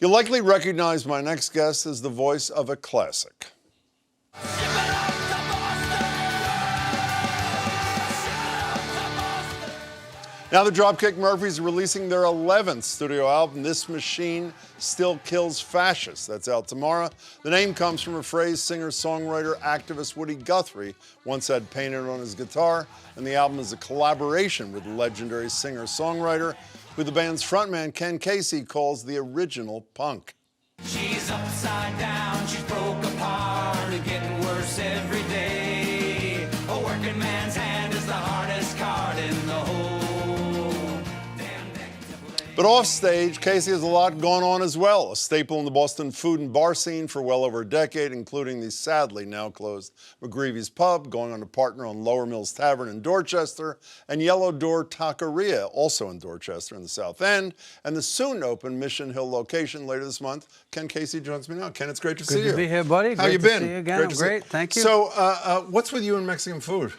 You'll likely recognize my next guest as the voice of a classic. Now the Dropkick Murphys are releasing their 11th studio album, This Machine Still Kills Fascists. That's out tomorrow. The name comes from a phrase singer-songwriter, activist Woody Guthrie once had painted on his guitar, and the album is a collaboration with legendary singer-songwriter, who the band's frontman Ken Casey calls the original punk. She's upside down, she's broke apart, and getting worse every day. A working man's hand is the hardest card in the whole. But offstage, Casey has a lot going on as well. A staple in the Boston food and bar scene for well over a decade, including the sadly now closed McGreevy's Pub, going on to partner on Lower Mills Tavern in Dorchester, and Yellowdoor Taqueria, also in Dorchester in the South End, and the soon-open Mission Hill location later this month. Ken Casey joins me now. Ken, it's great to see you. Good to be here, buddy. How you been? See you again. I'm great. Thank you. So, what's with you and Mexican food?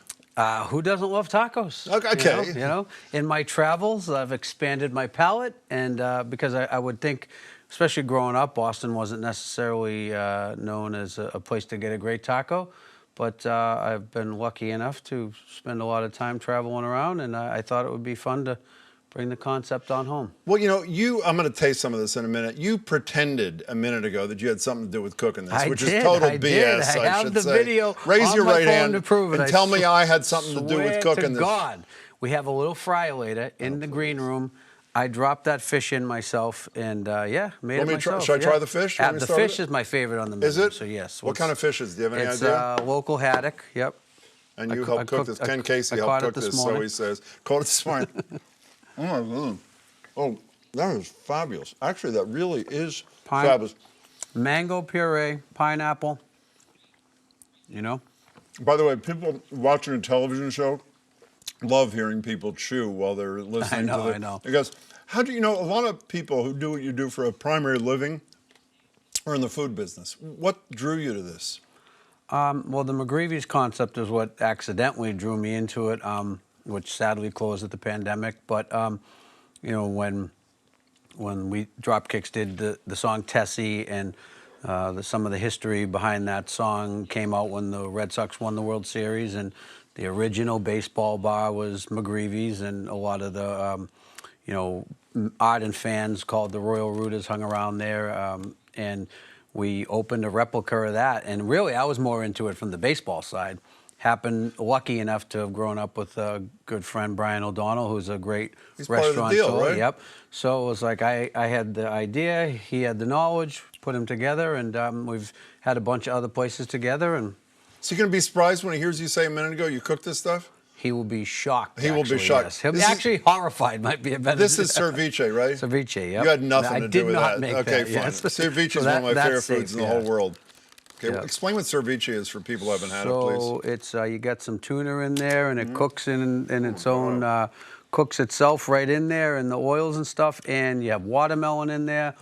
Who doesn't love tacos? Okay. You know, in my travels, I've expanded my palate, and because I would think, especially growing up, Boston wasn't necessarily known as a place to get a great taco. But I've been lucky enough to spend a lot of time traveling around, and I thought it would be fun to bring the concept on home. Well, you know, I'm going to taste some of this in a minute. You pretended a minute ago that you had something to do with cooking this, which is total BS, I I have should the say. video Raise on your my right phone hand to prove it. and tell me I had something to do with cooking this. God, we have a little fryer later in the green room. I dropped that fish in myself, and yeah, made it myself. Should I try the fish? The fish is my favorite on the menu. Is it? So yes. What kind of fishes? Do you have any idea? It's local haddock. Yep. And you helped cook this. Ken Casey helped cook this, so he says. Caught it this morning. Oh my God. Oh, that is fabulous. Actually, that really is fabulous. Mango puree, pineapple. You know. By the way, people watching a television show love hearing people chew while they're listening to it. I know. Because how do you know, a lot of people who do what you do for a primary living are in the food business. What drew you to this? Well, the McGreevy's concept is what accidentally drew me into it, which sadly closed at the pandemic. But you know, when we Dropkicks did the song Tessie, and some of the history behind that song came out when the Red Sox won the World Series, and the original baseball bar was McGreevy's, and a lot of the you know, ardent fans called the Royal Rooters hung around there, and we opened a replica of that. And really, I was more into it from the baseball side. Happened lucky enough to have grown up with a good friend, Brian O'Donnell, who's a great restaurateur. Part of the deal, right? Yep. So it was like I had the idea, he had the knowledge, put them together, and we've had a bunch of other places together. And so you're going to be surprised when he hears you say a minute ago you cooked this stuff? he will be shocked. He will be shocked. Yes. He'll be actually horrified. Might be a better. This is ceviche, right? Ceviche. Yep. You had nothing to do with that. Make okay, that, fine. yes. Ceviche is one of my favorite foods in the whole world. Okay, well, explain what ceviche is for people who haven't had it, please. So it's you got some tuna in there, and it cooks in its own, cooks itself right in there, and the oils and stuff, and you have watermelon in there.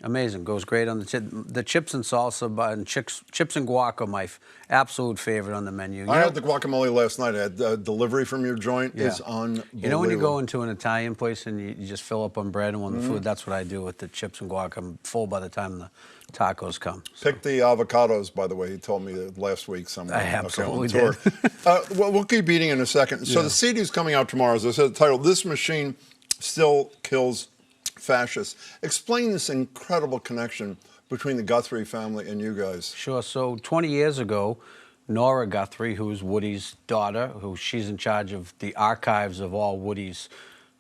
Amazing, goes great on the chips and salsa, and chips and guac are my absolute favorite on the menu. I had the guacamole last night. I had delivery from your joint. Yeah. Is unbelievable. You know when you go into an Italian place and you just fill up on bread and on the food, that's what I do with the chips and guac. I'm full by the time the tacos come. So. Pick the avocados, by the way. He told me that last week somewhere. I absolutely did. Well, we'll keep eating in a second. So Yeah. the CD is coming out tomorrow. As I said, the title, This Machine Still Kills Fascists. Explain this incredible connection between the Guthrie family and you guys. Sure. So 20 years ago, Nora Guthrie, who's Woody's daughter, she's in charge of the archives of all Woody's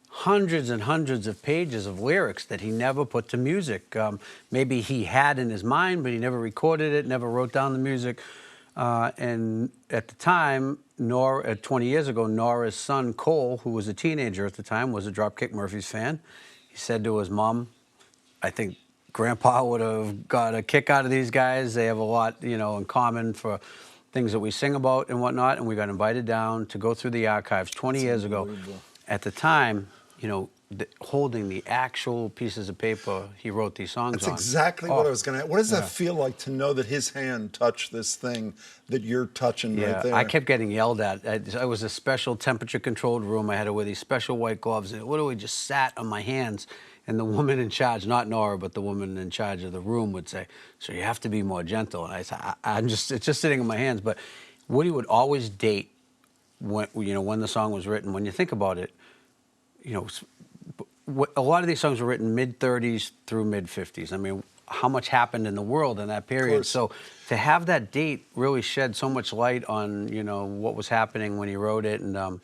hundreds and hundreds of pages of lyrics that he never put to music. Maybe he had in his mind, but he never recorded it, never wrote down the music. And at the time, 20 years ago, Nora's son, Cole, who was a teenager at the time, was a Dropkick Murphys fan. He said to his mom, I think Grandpa would have got a kick out of these guys. They have a lot, you know, in common for things that we sing about and whatnot. And we got invited down to go through the archives 20 years ago. At the time, you know, holding the actual pieces of paper he wrote these songs on. That's exactly what I was going to ask. What does that feel like to know that his hand touched this thing that you're touching right there? I kept getting yelled at. It was a special temperature-controlled room. I had to wear these special white gloves, and it literally just sat on my hands. And the woman in charge, not Nora, but the woman in charge of the room would say, so you have to be more gentle. And I said, it's just sitting in my hands. But Woody would always date when, when the song was written. When you think about it, a lot of these songs were written mid-30s through mid-50s. I mean, how much happened in the world in that period? So to have that date really shed so much light on, what was happening when he wrote it. And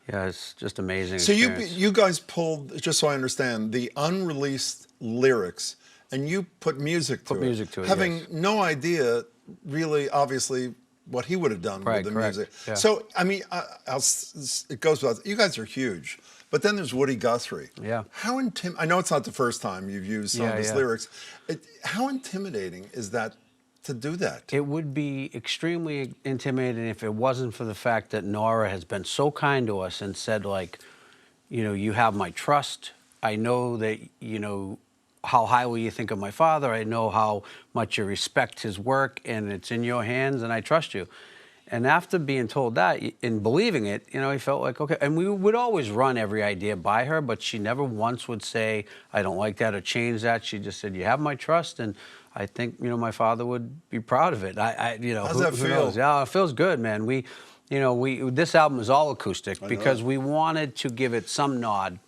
yeah, it's just amazing. So experience. you guys pulled, just so I understand, the unreleased lyrics and you put music to it. Having yes. no idea, really, obviously, what he would have done with the music. Yeah. So, I mean, it goes without, you guys are huge. But then there's Woody Guthrie. Yeah. I know it's not the first time you've used some of his lyrics. How intimidating is that to do that? It would be extremely intimidating if it wasn't for the fact that Nora has been so kind to us and said, like, you have my trust. I know that, how highly you think of my father. I know how much you respect his work, and it's in your hands, and I trust you. And after being told that and believing it, he felt like, okay. And we would always run every idea by her, but she never once would say, I don't like that or change that. She just said, you have my trust, and I think, my father would be proud of it. How's that feel? Knows? Yeah, it feels good, man. This album is all acoustic because we wanted to give it some nod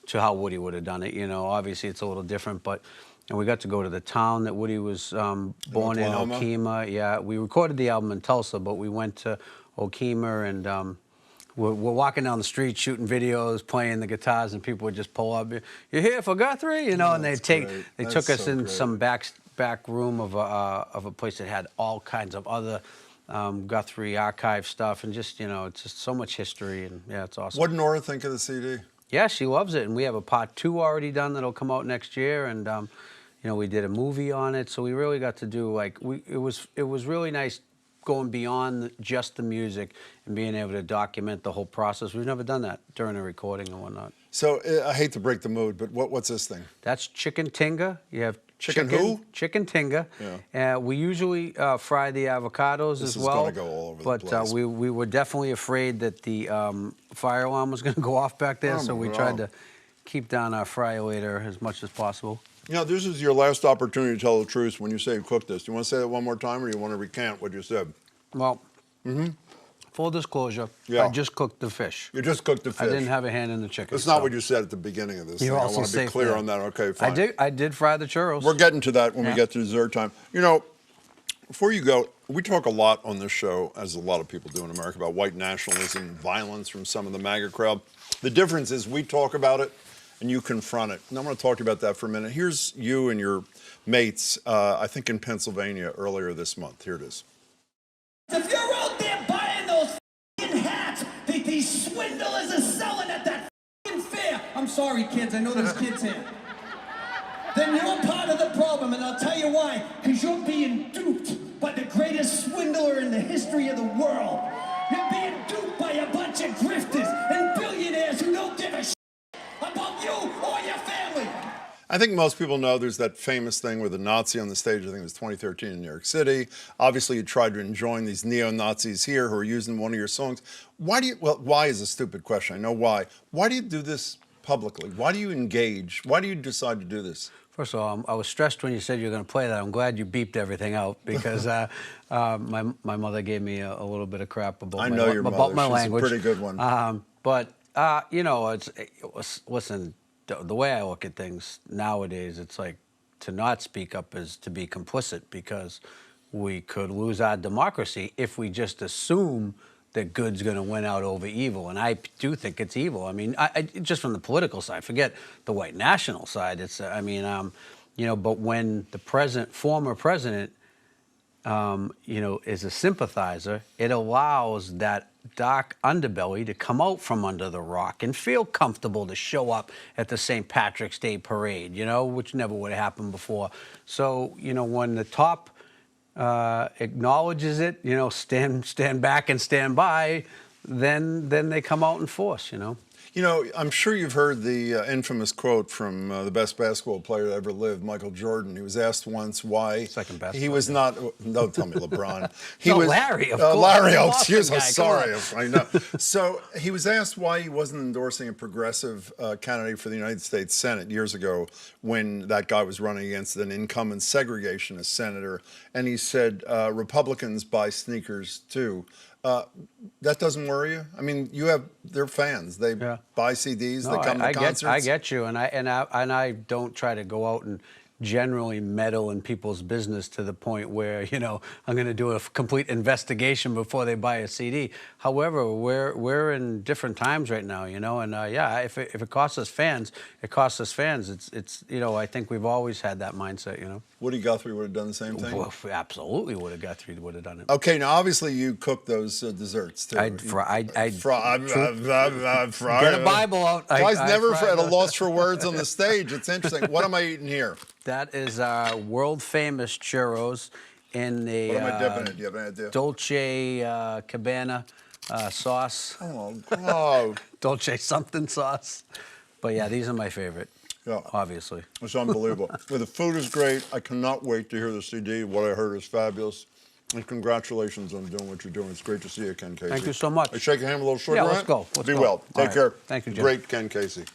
to how Woody would have done it. Obviously it's a little different, but and we got to go to the town that Woody was born in, Okemah. Yeah, we recorded the album in Tulsa, but we went to Okemah, and we're walking down the street shooting videos, playing the guitars, and people would just pull up. You're here for Guthrie, and they took us in some back room of a place that had all kinds of other Guthrie archive stuff, and just it's just so much history, and yeah, it's awesome. What did Nora think of the CD? Yeah, she loves it, and we have a part 2 already done that'll come out next year, and we did a movie on it, so we really got to do it was really nice going beyond just the music and being able to document the whole process. We've never done that during a recording and whatnot. So I hate to break the mood, but what's this thing? That's chicken tinga. You have chicken who? Chicken tinga. Yeah. We usually fry the avocados as well. This is going to go all over the place. But we were definitely afraid that the fire alarm was going to go off back there, so we tried to keep down our fryer as much as possible. This is your last opportunity to tell the truth when you say you cooked this. Do you want to say that one more time, or do you want to recant what you said? Well, full disclosure, I just cooked the fish. You just cooked the fish. I didn't have a hand in the chicken. That's not what you said at the beginning of this thing. I want to be clear on that. Okay, fine. I did fry the churros. We're getting to that when we get to dessert time. Before you go, we talk a lot on this show, as a lot of people do in America, about white nationalism, violence from some of the MAGA crowd. The difference is we talk about it and you confront it. And I'm going to talk to you about that for a minute. Here's you and your mates, I think in Pennsylvania earlier this month. Here it is. If you're out there buying those f***ing hats that these swindlers are selling at that f***ing fair, I'm sorry, kids, I know there's kids here, then you're part of the problem, and I'll tell you why. Because you're being duped by the greatest swindler in the history of the world. You're being duped by a bunch of grifters and billionaires who don't give a shit about you or your family. I think most people know there's that famous thing with a Nazi on the stage. I think it was 2013 in New York City. Obviously, you tried to enjoin these neo-Nazis here who are using one of your songs. Why is a stupid question. I know why. Why do you do this publicly? Why do you engage? Why do you decide to do this? First of all, I was stressed when you said you were going to play that. I'm glad you beeped everything out because my mother gave me a little bit of crap about I know your mother. About my She's language. a pretty good one. Listen, the way I look at things nowadays, it's like to not speak up is to be complicit because we could lose our democracy if we just assume that good's going to win out over evil. And I do think it's evil. I mean, just from the political side, forget the white national side. It's, but when the former president, is a sympathizer, it allows that dark underbelly to come out from under the rock and feel comfortable to show up at the St. Patrick's Day parade, which never would have happened before. So, when the top acknowledges it, stand back and stand by, then they come out in force, You know, I'm sure you've heard the infamous quote from the best basketball player that ever lived, Michael Jordan. He was asked once why Second best he was not. Don't tell me LeBron. No, Larry, of course. Larry, oh, Boston excuse me. guy, Sorry, come I know. So he was asked why he wasn't endorsing a progressive candidate for the United States Senate years ago when that guy was running against an incumbent segregationist senator, and he said Republicans buy sneakers too. That doesn't worry you? I mean, they're fans. They buy CDs. No, they come to concerts. I get you, and I don't try to go out and generally meddle in people's business to the point where, you know, I'm going to do a complete investigation before they buy a CD. However, we're in different times right now, you know, and yeah, if it costs us fans, it costs us fans. It's you know, I think we've always had that mindset, you know. Woody Guthrie would have done the same thing? Well, absolutely Guthrie would have done it. Okay, now obviously you cook those desserts too. Get a Get Bible out. Guy's never at a loss for words on the stage. It's interesting. What am I eating here? That is our world famous churros in the What am I dipping in? Do you have any idea? Dolce Cabana sauce. Oh, Dolce something sauce. But yeah, these are my favorite. Yeah. Obviously. It's unbelievable. Well, the food is great. I cannot wait to hear the CD. What I heard is fabulous. And congratulations on doing what you're doing. It's great to see you, Ken Casey. Thank you so much. I shake your hand a little shorter. Yeah, let's go. Let's Be go. well. Take care. Thank you, Jim. Great Ken Casey.